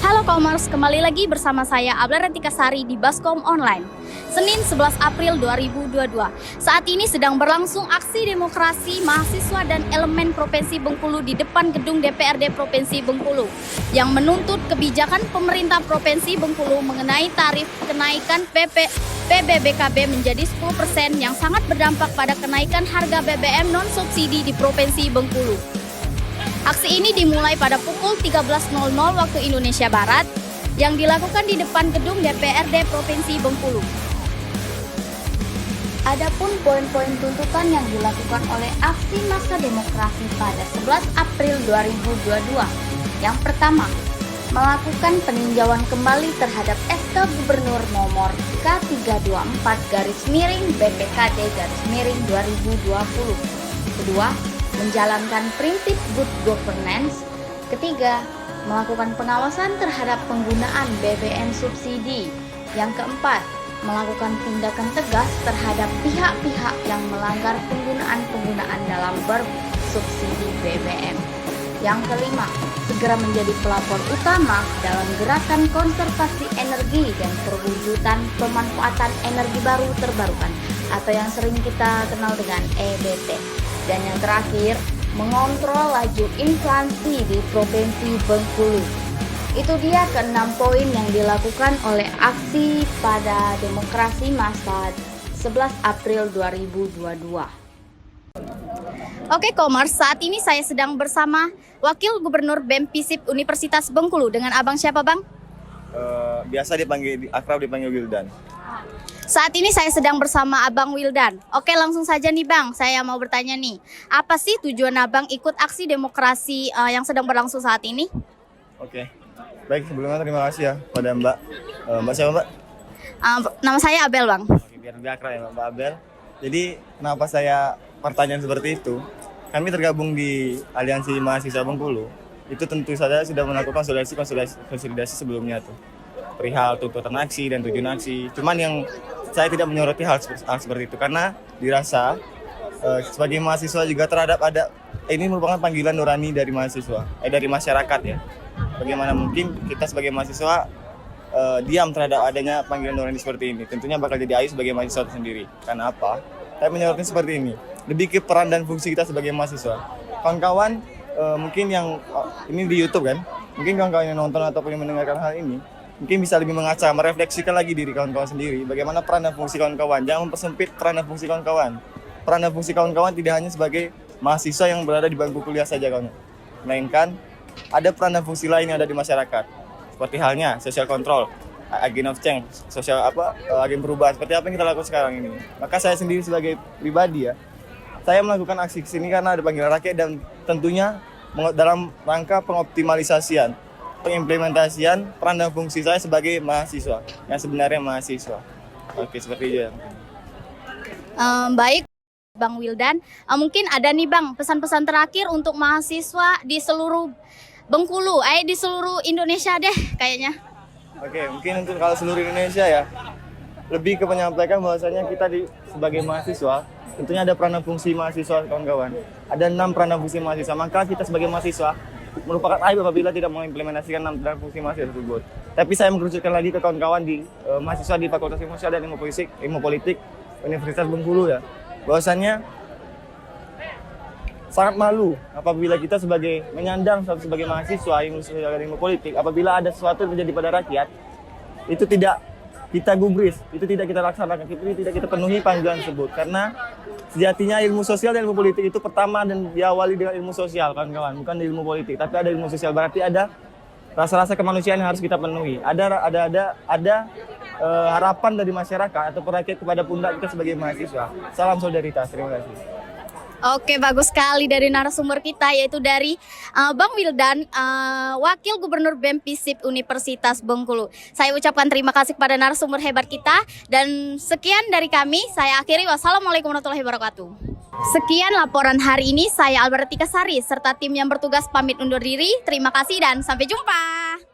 Halo Komers, kembali lagi bersama saya Abel Retikasari di Baskom Online. Senin 11 April 2022. Saat ini sedang berlangsung aksi demokrasi mahasiswa dan elemen Provinsi Bengkulu di depan gedung DPRD Provinsi Bengkulu yang menuntut kebijakan pemerintah Provinsi Bengkulu mengenai tarif kenaikan PBBKB menjadi 10% yang sangat berdampak pada kenaikan harga BBM non-subsidi di Provinsi Bengkulu. Aksi ini dimulai pada pukul 13.00 waktu Indonesia Barat yang dilakukan di depan gedung DPRD Provinsi Bengkulu. Adapun poin-poin tuntutan yang dilakukan oleh aksi massa demokrasi pada 11 April 2022. Yang pertama, melakukan peninjauan kembali terhadap SK Gubernur nomor K324-BPKD-2020. Kedua, menjalankan prinsip good governance. Ketiga, melakukan pengawasan terhadap penggunaan BBM subsidi. Yang keempat, melakukan tindakan tegas terhadap pihak-pihak yang melanggar penggunaan dalam bersubsidi BBM. Yang kelima, segera menjadi pelapor utama dalam gerakan konservasi energi dan perwujudan pemanfaatan energi baru terbarukan atau yang sering kita kenal dengan EBT. Dan yang terakhir, mengontrol laju inflasi di Provinsi Bengkulu. Itu dia ke-6 poin yang dilakukan oleh aksi pada demokrasi massa 11 April 2022. Oke Komers, saat ini saya sedang bersama Wakil Gubernur BEM FISIP Universitas Bengkulu. Dengan abang siapa bang? Biasa akrab dipanggil Wildan. Saat ini saya sedang bersama Abang Wildan. Oke, langsung saja nih Bang, saya mau bertanya nih. Apa sih tujuan Abang ikut aksi demokrasi yang sedang berlangsung saat ini? Oke, baik sebelumnya terima kasih ya pada Mbak. Mbak siapa Mbak? Nama saya Abel Bang. Oke, biar lebih akrab ya Mbak Abel. Jadi kenapa saya pertanyaan seperti itu? Kami tergabung di Aliansi Mahasiswa Bengkulu. Itu tentu saja sudah melakukan konsolidasi sebelumnya tuh. Perihal tuntutan aksi dan tujuan aksi. Cuman yang saya tidak menyoroti hal seperti itu karena dirasa sebagai mahasiswa juga terhadap ini merupakan panggilan nurani dari mahasiswa, dari masyarakat ya. Bagaimana mungkin kita sebagai mahasiswa diam terhadap adanya panggilan nurani seperti ini? Tentunya bakal jadi ayu sebagai mahasiswa tersendiri. Karena apa? Saya menyoroti seperti ini. Lebih ke peran dan fungsi kita sebagai mahasiswa. Kawan-kawan mungkin yang ini di YouTube kan, mungkin kawan-kawan yang nonton ataupun yang mendengarkan hal ini mungkin bisa lebih mengaca, merefleksikan lagi diri kawan-kawan sendiri. Bagaimana peran dan fungsi kawan-kawan. Jangan mempersempit peran dan fungsi kawan-kawan. Peran dan fungsi kawan-kawan tidak hanya sebagai mahasiswa yang berada di bangku kuliah saja kawan. Melainkan ada peran dan fungsi lain yang ada di masyarakat. Seperti halnya social control, agent of change, agen perubahan. Seperti apa yang kita lakukan sekarang ini. Maka saya sendiri sebagai pribadi ya, saya melakukan aksi kesini karena ada panggilan rakyat dan tentunya dalam rangka pengoptimalisasian, pengimplementasian peran dan fungsi saya sebagai mahasiswa yang sebenarnya mahasiswa. Oke, seperti itu ya. Baik Bang Wildan, mungkin ada nih Bang pesan-pesan terakhir untuk mahasiswa di seluruh Bengkulu, di seluruh Indonesia deh kayaknya. Oke, mungkin untuk kalau seluruh Indonesia ya, lebih ke menyampaikan bahwasanya kita sebagai mahasiswa tentunya ada peran dan fungsi mahasiswa kawan-kawan. Ada 6 peran dan fungsi mahasiswa, maka kita sebagai mahasiswa merupakan aib apabila tidak mengimplementasikan 6 peran fungsi mahasiswa tersebut. Tapi saya mengerucutkan lagi ke kawan-kawan di mahasiswa di Fakultas Ilmu Sosial dan Ilmu Politik Universitas Bengkulu ya, bahwasannya sangat malu apabila kita menyandang sebagai mahasiswa ilmu sosial dan ilmu politik, apabila ada sesuatu yang terjadi pada rakyat, itu tidak kita gubris, itu tidak kita laksanakan, itu tidak kita penuhi panggilan tersebut. Karena sejatinya ilmu sosial dan ilmu politik itu pertama dan diawali dengan ilmu sosial kawan-kawan, bukan ilmu politik, tapi ada ilmu sosial. Berarti ada rasa-rasa kemanusiaan yang harus kita penuhi. Ada harapan dari masyarakat atau rakyat kepada pundak kita sebagai mahasiswa. Salam solidaritas. Terima kasih. Oke, bagus sekali dari narasumber kita, yaitu dari Bang Wildan, Wakil Gubernur BEM FISIP Universitas Bengkulu. Saya ucapkan terima kasih kepada narasumber hebat kita. Dan sekian dari kami, saya akhiri. Wassalamualaikum warahmatullahi wabarakatuh. Sekian laporan hari ini, saya Albertika Sari serta tim yang bertugas pamit undur diri. Terima kasih dan sampai jumpa.